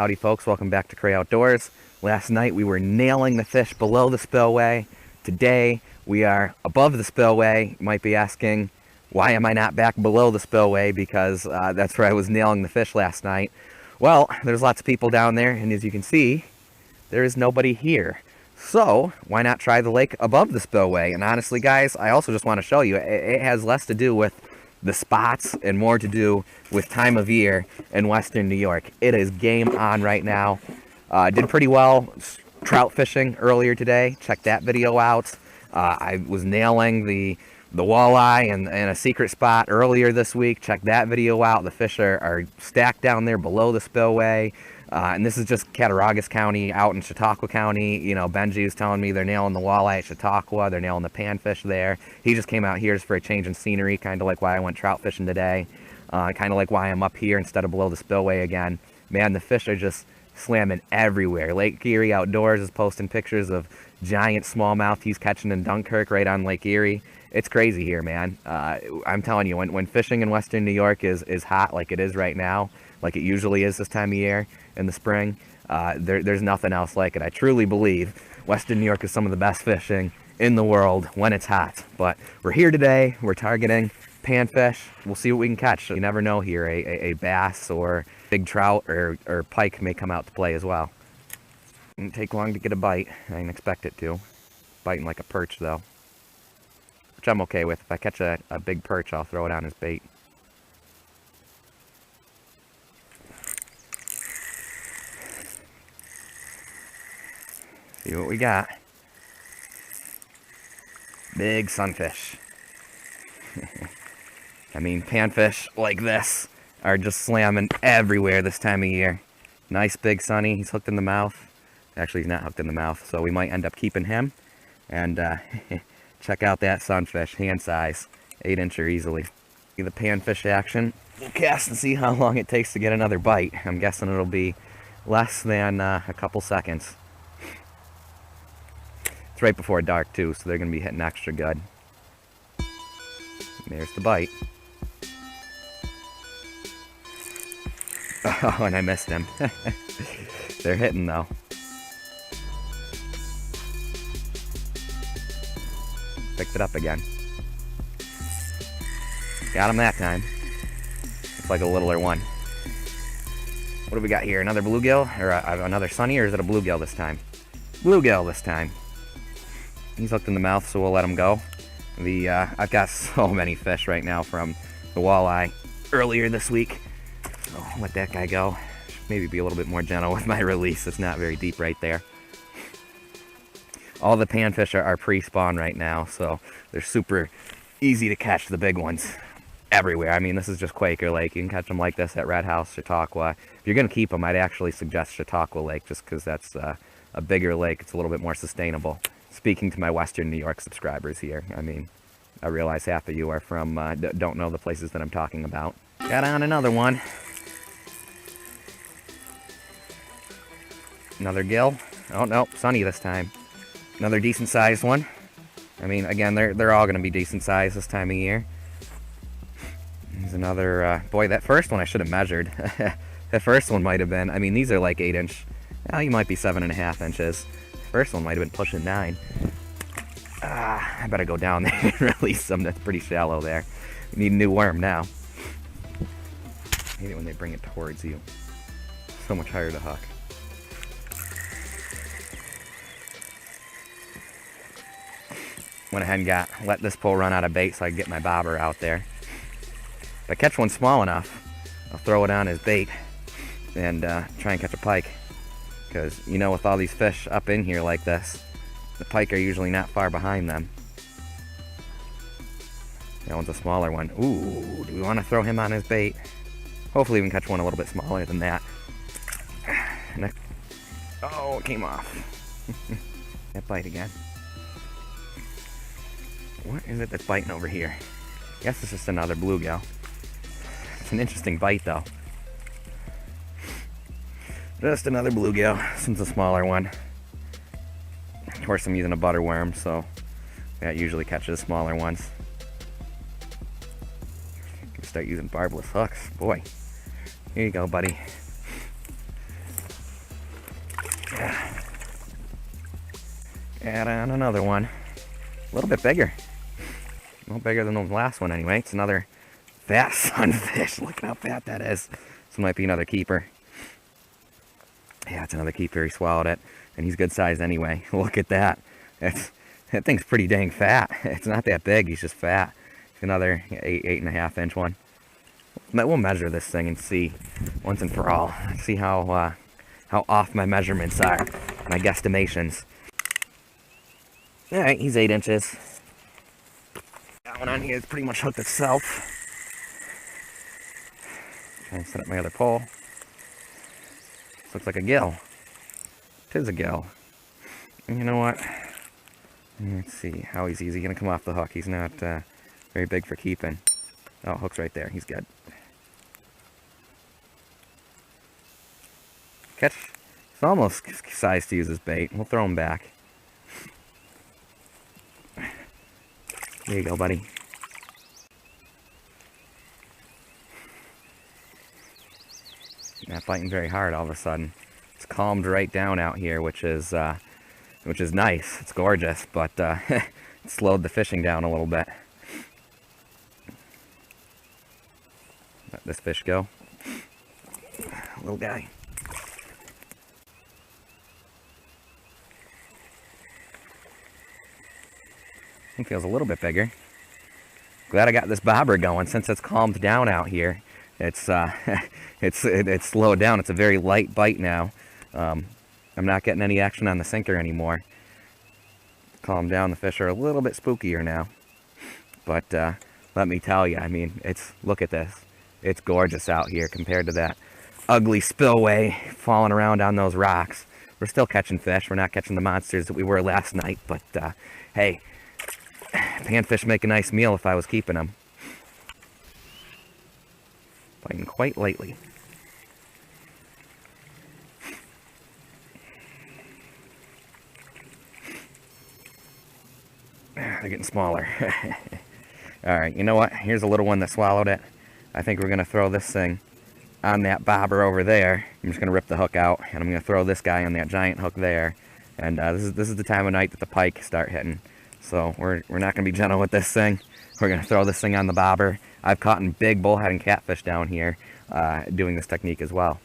Howdy folks, welcome back to Cray Outdoors. Last night we were nailing the fish below the spillway. Today we are above the spillway. You might be asking, why am I not back below the spillway? Because that's where I was nailing the fish last night. Well, there's lots of people down there, and as you can see, there is nobody here. So why not try the lake above the spillway? And honestly guys, I also just want to show you, it has less to do with the spots and more to do with time of year in Western New York. It is game on right now. Did pretty well trout fishing earlier today. Check that video out. I was nailing the walleye and a secret spot earlier this week. Check that video out. The fish are stacked down there below the spillway. And this is just Cattaraugus County out in Chautauqua County. You know, Benji was telling me they're nailing the walleye at Chautauqua. They're nailing the panfish there. He just came out here just for a change in scenery, kind of like why I went trout fishing today. Kind of like why I'm up here instead of below the spillway again. Man, the fish are just slamming everywhere. Lake Erie Outdoors is posting pictures of giant smallmouth he's catching in Dunkirk right on Lake Erie. It's crazy here, man. I'm telling you, when fishing in Western New York is hot like it is right now, like it usually is this time of year in the spring, there's nothing else like it. I truly believe Western New York is some of the best fishing in the world when it's hot. But we're here today. We're targeting panfish. We'll see what we can catch. You never know here. A bass or big trout or pike may come out to play as well. It didn't take long to get a bite. I didn't expect it to. Biting like a perch though, which I'm okay with. If I catch a big perch, I'll throw it on as bait. See what we got. Big sunfish. I mean, panfish like this are just slamming everywhere this time of year. Nice big sunny. He's hooked in the mouth. Actually, he's not hooked in the mouth, so we might end up keeping him. And check out that sunfish, hand size, 8-incher easily. See the panfish action. We'll cast and see how long it takes to get another bite. I'm guessing it'll be less than a couple seconds. It's right before dark too, so they're gonna be hitting extra good. There's the bite. Oh, and I missed him. They're hitting though. Picked it up again. Got him that time. It's like a littler one. What do we got here? Another bluegill? Or another sunny, or is it a bluegill this time? Bluegill this time. He's hooked in the mouth, so we'll let him go. I've got so many fish right now from the walleye earlier this week. So I'll let that guy go. Maybe be a little bit more gentle with my release. It's not very deep right there. All the panfish are pre-spawn right now, so they're super easy to catch, the big ones, everywhere. I mean, this is just Quaker Lake. You can catch them like this at Red House, Chautauqua. If you're going to keep them, I'd actually suggest Chautauqua Lake, just because that's a bigger lake. It's a little bit more sustainable. Speaking to my Western New York subscribers here, I mean, I realize half of you are from, don't know the places that I'm talking about. Got on another one. Another gill. Oh, no, sunny this time. Another decent sized one. I mean, again, they're all going to be decent size this time of year. There's another, boy, that first one I should have measured. That first one might have been, I mean, these are like 8-inch. Well, you might be 7.5 inches. First one might have been pushing 9. I better go down there and release some. That's pretty shallow there. We need a new worm now. I hate it when they bring it towards you. So much higher to hook. Went ahead and let this pole run out of bait so I can get my bobber out there. If I catch one small enough, I'll throw it on as bait and try and catch a pike. Because, you know, with all these fish up in here like this, the pike are usually not far behind them. That one's a smaller one. Ooh, do we want to throw him on as bait? Hopefully we can catch one a little bit smaller than that. Oh, it came off. That bite again. What is it that's biting over here? I guess it's just another bluegill. It's an interesting bite though. Just another bluegill. This one's a smaller one. Of course I'm using a butter worm, so that usually catches smaller ones. Can start using barbless hooks. Boy. Here you go, buddy. Add on another one. A little bit bigger. A little bigger than the last one anyway. It's another fat sunfish. Look at how fat that is. This might be another keeper. Yeah, it's another keeper. He swallowed it. And he's good size anyway. Look at that. That thing's pretty dang fat. It's not that big. He's just fat. It's another 8.5 inch one. We'll measure this thing and see once and for all. See how off my measurements are. My guesstimations. Alright, he's 8 inches. That one on here is pretty much hooked itself. Trying to set up my other pole. This looks like a gill. It is a gill. And you know what? Let's see how easy is he going to come off the hook. He's not very big for keeping. Oh, hook's right there. He's good. Catch. It's almost sized to use as bait. We'll throw him back. There you go, buddy. Not biting very hard all of a sudden. It's calmed right down out here, which is nice. It's gorgeous, but it slowed the fishing down a little bit. Let this fish go. Little guy. He feels a little bit bigger. Glad I got this bobber going since it's calmed down out here. It's it's slowed down. It's a very light bite now. I'm not getting any action on the sinker anymore. Calmed down. The fish are a little bit spookier now. But let me tell you, I mean, look at this. It's gorgeous out here compared to that ugly spillway falling around on those rocks. We're still catching fish. We're not catching the monsters that we were last night. But hey, panfish make a nice meal if I was keeping them. Biting quite lightly. They're getting smaller. Alright, you know what? Here's a little one that swallowed it. I think we're going to throw this thing on that bobber over there. I'm just going to rip the hook out, and I'm going to throw this guy on that giant hook there. And this is the time of night that the pike start hitting. So we're not going to be gentle with this thing. We're going to throw this thing on the bobber. I've caught big bullhead and catfish down here doing this technique as well.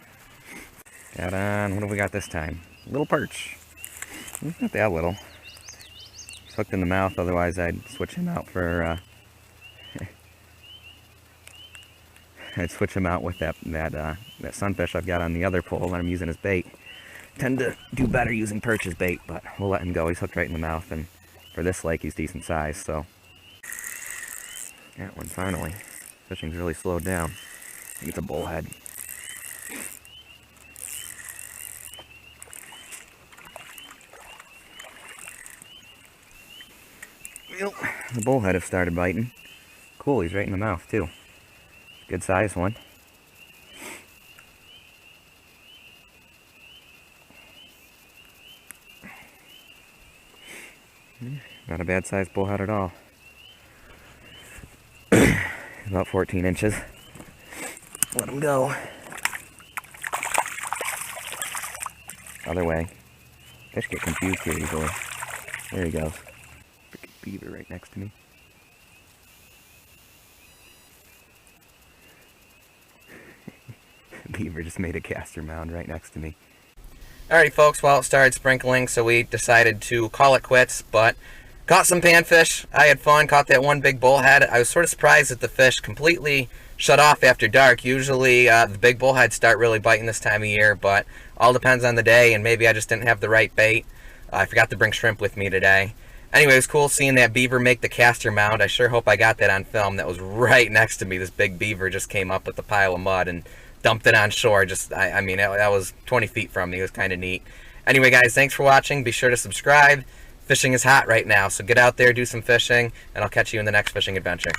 Got on, what have we got this time? Little perch. Not that little. It's hooked in the mouth, otherwise I'd switch him out for... I'd switch him out with that sunfish I've got on the other pole that I'm using as bait. Tend to do better using perch as bait, but we'll let him go. He's hooked right in the mouth, and for this lake he's decent size, so... That one finally. Fishing's really slowed down. I think it's a bullhead. Yep, the bullhead have started biting. Cool, he's right in the mouth too. Good size one. Not a bad sized bullhead at all. About 14 inches. Let him go. Other way. Fish get confused here easily. There he goes. Freaking beaver right next to me. Beaver just made a caster mound right next to me. Alrighty folks, well it started sprinkling, so we decided to call it quits, but caught some panfish. I had fun, caught that one big bullhead. I was sort of surprised that the fish completely shut off after dark. Usually the big bullheads start really biting this time of year, but all depends on the day, and maybe I just didn't have the right bait. I forgot to bring shrimp with me today. Anyway, it was cool seeing that beaver make the caster mound. I sure hope I got that on film. That was right next to me. This big beaver just came up with a pile of mud and dumped it on shore. I mean, that was 20 feet from me. It was kind of neat. Anyway, guys, thanks for watching. Be sure to subscribe. Fishing is hot right now, so get out there, do some fishing, and I'll catch you in the next fishing adventure.